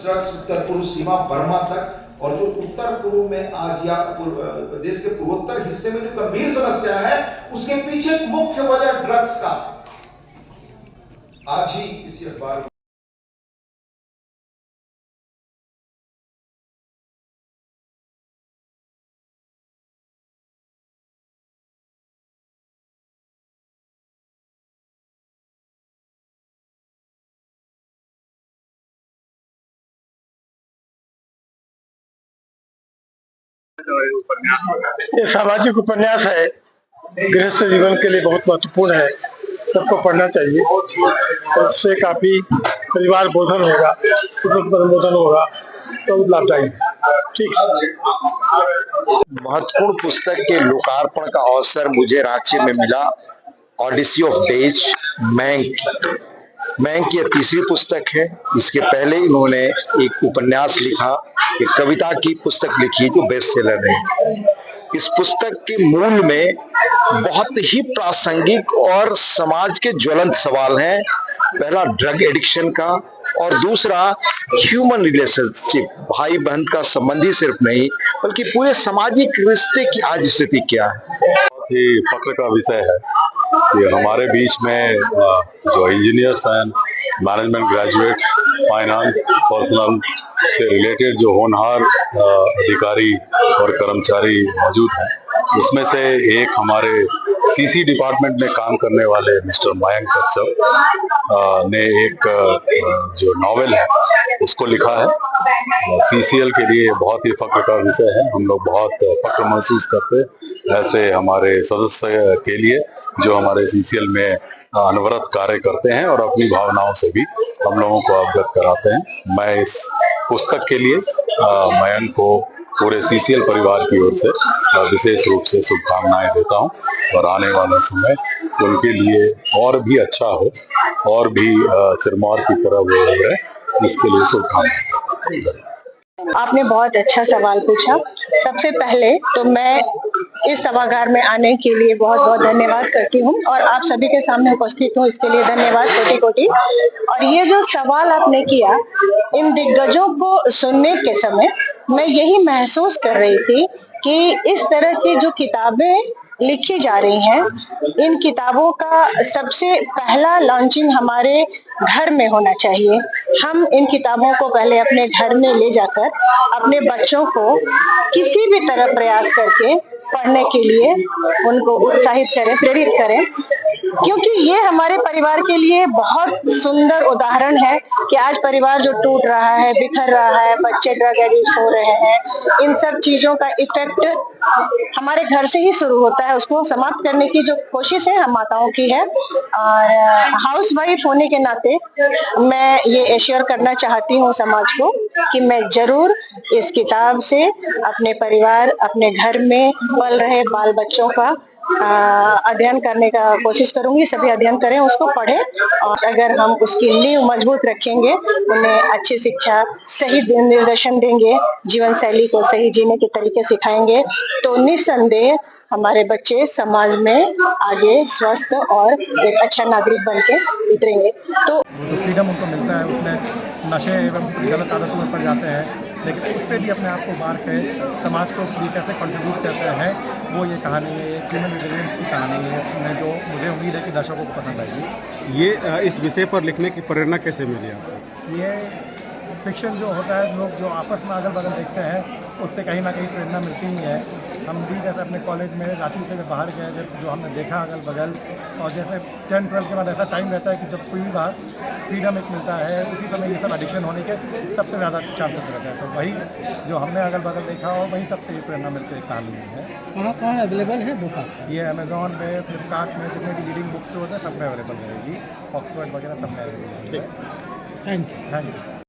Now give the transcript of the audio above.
Drugs उत्तर पूर्व सीमा Burma तक, और जो उत्तर पूर्व में आज या देश के पूर्वोत्तर हिस्से में जो गंभीर समस्या है उसके पीछे मुख्य वजह ड्रग्स का। आज ही इसी अखबार ये सामाजिक उपन्यास है, गृहस्थ जीवन के लिए बहुत महत्वपूर्ण है, सबको पढ़ना चाहिए। और इससे काफी परिवार बोधन होगा, बोधन होगा, तो लाभदायी। ठीक। महत्वपूर्ण पुस्तक के लोकार्पण का अवसर मुझे रांची में मिला। ऑडिसी ऑफ डेज, मैंक यह तीसरी पुस्तक है। इसके पहले इन्होंने एक उपन्यास लिखा, एक कविता की पुस्तक लिखी जो बेस्ट सेलर है। इस पुस्तक के मूल में बहुत ही प्रासंगिक और समाज के ज्वलंत सवाल हैं। पहला ड्रग एडिक्शन का, और दूसरा ह्यूमन रिलेशनशिप, भाई बहन का संबंध ही सिर्फ नहीं बल्कि पूरे सामाजिक रिश्ते की आज स्थिति क्या है। बहुत ही फक्र का विषय है कि हमारे बीच में जो इंजीनियर्स हैं, मैनेजमेंट ग्रेजुएट, फाइनेंस पर्सनल से रिलेटेड जो होनहार अधिकारी और कर्मचारी मौजूद हैं, उसमें से एक हमारे सीसी डिपार्टमेंट में काम करने वाले मिस्टर मयंक कश्यप ने एक जो नॉवेल है उसको लिखा है। सीसीएल के लिए बहुत ही फक्र का विषय है। हम लोग बहुत फक्र महसूस करते हैं ऐसे हमारे सदस्य के लिए जो हमारे सीसीएल में अनवरत कार्य करते हैं और अपनी भावनाओं से भी हम लोगों को अवगत कराते हैं। मैं इस पुस्तक के लिए मयंक को पूरे सीसीएल परिवार की ओर से विशेष रूप से शुभकामनाएं देता हूं, और आने वाला समय उनके लिए और भी अच्छा हो और भी सिरमौर की तरह वो रहे, इसके लिए शुभकामनाएं। आपने बहुत अच्छा सवाल पूछा। सबसे पहले तो मैं इस सभागार में आने के लिए बहुत बहुत धन्यवाद करती हूँ, और आप सभी के सामने उपस्थित हूँ इसके लिए धन्यवाद कोटि कोटि। और ये जो सवाल आपने किया, इन दिग्गजों को सुनने के समय मैं यही महसूस कर रही थी कि इस तरह की जो किताबें लिखी जा रही हैं, इन किताबों का सबसे पहला लॉन्चिंग हमारे घर में होना चाहिए। हम इन किताबों को पहले अपने घर में ले जाकर अपने बच्चों को किसी भी तरह प्रयास करके पढ़ने के लिए उनको उत्साहित करें, प्रेरित करें, क्योंकि ये हमारे परिवार के लिए बहुत सुंदर उदाहरण है कि आज परिवार जो टूट रहा है, बिखर रहा है, बच्चे ड्रग एडिक्ट हो रहे हैं, इन सब चीजों का इफेक्ट हमारे घर से ही शुरू होता है। उसको समाप्त करने की जो कोशिश है हम माताओं की है, और हाउस वाइफ होने के नाते मैं ये एश्योर करना चाहती हूँ समाज को कि मैं जरूर इस किताब से अपने परिवार, अपने घर में पल रहे बाल बच्चों का अध्ययन करने का कोशिश करूंगी। सभी अध्ययन करें, उसको पढ़ें, और अगर हम उसकी नींव मजबूत रखेंगे, उन्हें अच्छी शिक्षा, सही निर्देशन देंगे, जीवन शैली को सही जीने के तरीके सिखाएंगे, तो निस्संदेह हमारे बच्चे समाज में आगे स्वस्थ और एक अच्छा नागरिक बन के उतरेंगे। तो फ्रीडम उनको मिलता है, उसमें नशे एवं गलत आदतों में पड़ जाते हैं, लेकिन उस पर भी अपने आप को बार के समाज को भी कैसे कंट्रीब्यूट करते हैं, वो ये कहानी है, एक ह्यूमन रिलेशंस की कहानी है, उसमें जो मुझे उम्मीद है कि दर्शकों को पसंद आएगी। ये इस विषय पर लिखने की प्रेरणा कैसे मिली आपको? ये फिक्शन जो होता है, लोग जो आपस में अगल बगल देखते हैं, उससे कहीं ना कहीं प्रेरणा मिलती ही है। हम भी जैसे अपने कॉलेज में रांची से बाहर गए, जब जो हमने देखा अगल बगल, और जैसे 10-12 के बाद ऐसा टाइम रहता है कि जब कोई भी बार फ्रीडम एक मिलता है, उसी समय ये सब एडिक्शन होने के सबसे ज़्यादा चांसेस रहते हैं। तो वही जो हमने अगल बगल देखा और वही सबसे ये प्रेरणा मिलती है कहानी है। कहाँ अवेलेबल है दुकान? ये अमेजोन पे, फ्लिपकार्ट में, जितने भी लीडिंग बुक स्टोर है सब में अवेलेबल रहेगी, ऑक्सफोर्ड वगैरह सब में अवेलेबल है। Thank you.